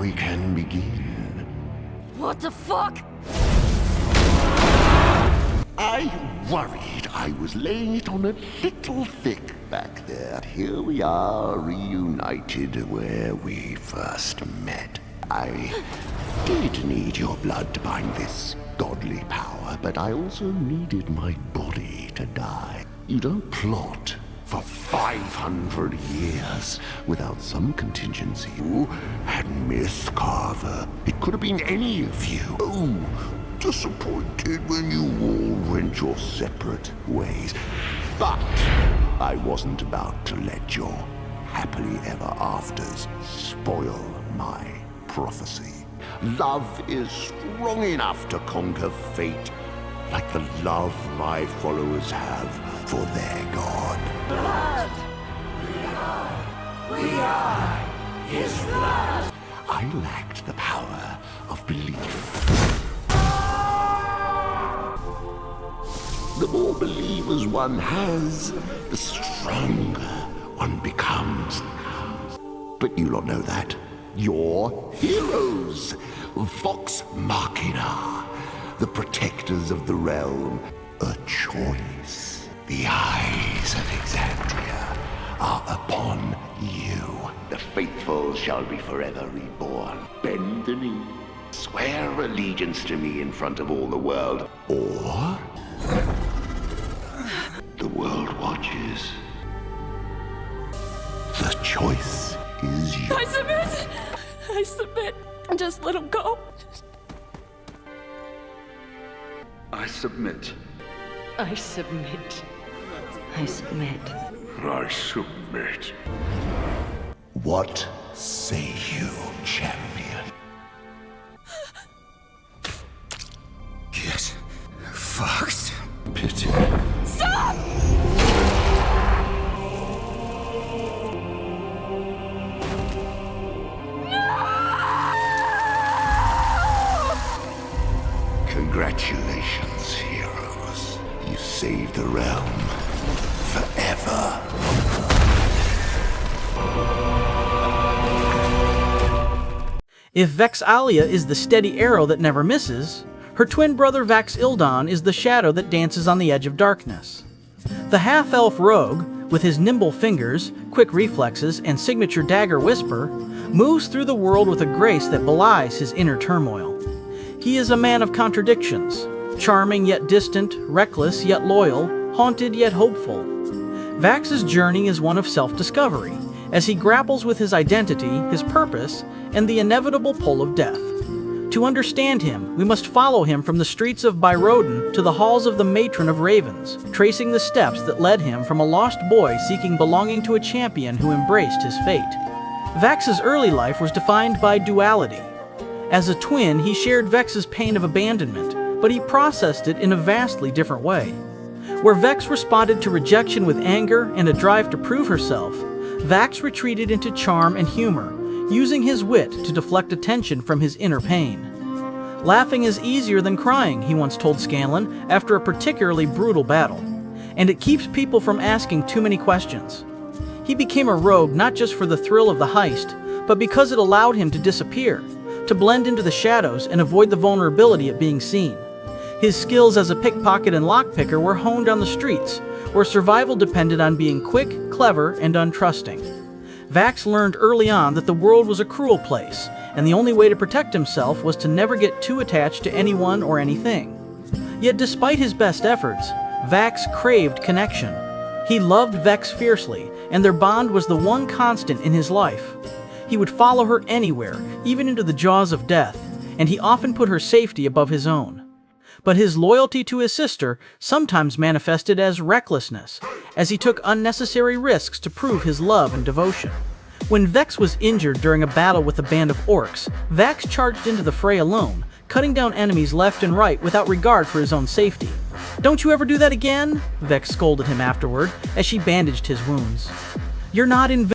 we can begin. What the fuck? I worried I was laying it on a little thick back there. Here we are, reunited where we first met. I did need your blood to bind this godly power, but I also needed my body to die. You don't plot for 500 years without some contingency. You had Miss Carver. It could have been any of you. Oh, disappointed when you all went your separate ways. But I wasn't about to let your happily ever afters spoil my prophecy. Love is strong enough to conquer fate, like the love my followers have for their god. Blood! We are his blood! I lacked the power of belief. The more believers one has, the stronger one becomes. But you don't know that. You're heroes. Vox Machina. The protectors of the realm. A choice. The eyes of Vex'ahlia are upon you. The faithful shall be forever reborn. Bend the knee. Swear allegiance to me in front of all the world. Or the world watches. The choice is yours. I submit! I submit. Just let him go. I submit. I submit. I submit. I submit. What say you, champion? Get fucked. Pity. Stop! Congratulations, heroes. You saved the realm forever. If Vex'ahlia is the steady arrow that never misses, her twin brother Vax'ildan is the shadow that dances on the edge of darkness. The half-elf rogue, with his nimble fingers, quick reflexes, and signature dagger whisper, moves through the world with a grace that belies his inner turmoil. He is a man of contradictions, charming yet distant, reckless yet loyal, haunted yet hopeful. Vax's journey is one of self-discovery, as he grapples with his identity, his purpose, and the inevitable pull of death. To understand him, we must follow him from the streets of Byroden to the halls of the Matron of Ravens, tracing the steps that led him from a lost boy seeking belonging to a champion who embraced his fate. Vax's early life was defined by duality. As a twin, he shared Vex's pain of abandonment, but he processed it in a vastly different way. Where Vex responded to rejection with anger and a drive to prove herself, Vax retreated into charm and humor, using his wit to deflect attention from his inner pain. Laughing is easier than crying, he once told Scanlan after a particularly brutal battle, and it keeps people from asking too many questions. He became a rogue not just for the thrill of the heist, but because it allowed him to disappear, to blend into the shadows and avoid the vulnerability of being seen. His skills as a pickpocket and lockpicker were honed on the streets, where survival depended on being quick, clever, and untrusting. Vax learned early on that the world was a cruel place, and the only way to protect himself was to never get too attached to anyone or anything. Yet despite his best efforts, Vax craved connection. He loved Vex fiercely, and their bond was the one constant in his life. He would follow her anywhere, even into the jaws of death, and he often put her safety above his own. But his loyalty to his sister sometimes manifested as recklessness, as he took unnecessary risks to prove his love and devotion. When Vex was injured during a battle with a band of orcs, Vax charged into the fray alone, cutting down enemies left and right without regard for his own safety. "Don't you ever do that again?" Vex scolded him afterward, as she bandaged his wounds. "You're not invincible."